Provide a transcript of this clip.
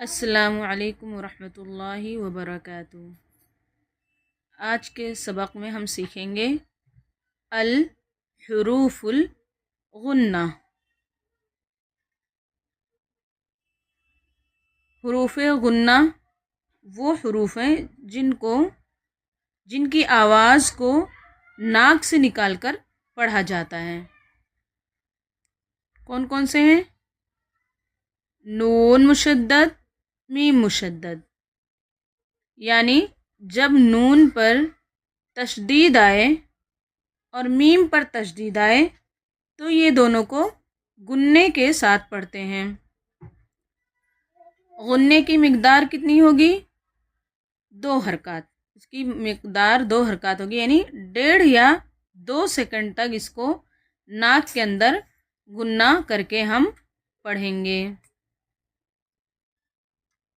السلام علیکم ورحمۃ اللہ وبرکاتہ۔ آج کے سبق میں ہم سیکھیں گے الحروف الغنہ۔ حروف غنہ وہ حروف ہیں جن کی آواز کو ناک سے نکال کر پڑھا جاتا ہے۔ کون کون سے ہیں؟ نون مشدد، میم مشدد، یعنی جب نون پر تشدید آئے اور میم پر تشدید آئے تو یہ دونوں کو گننے کے ساتھ پڑھتے ہیں۔ غننے کی مقدار کتنی ہوگی؟ 2 حرکات۔ اس کی مقدار 2 حرکات ہوگی، یعنی 1.5 یا 2 سیکنڈ تک اس کو ناک کے اندر گننا کر کے ہم پڑھیں گے۔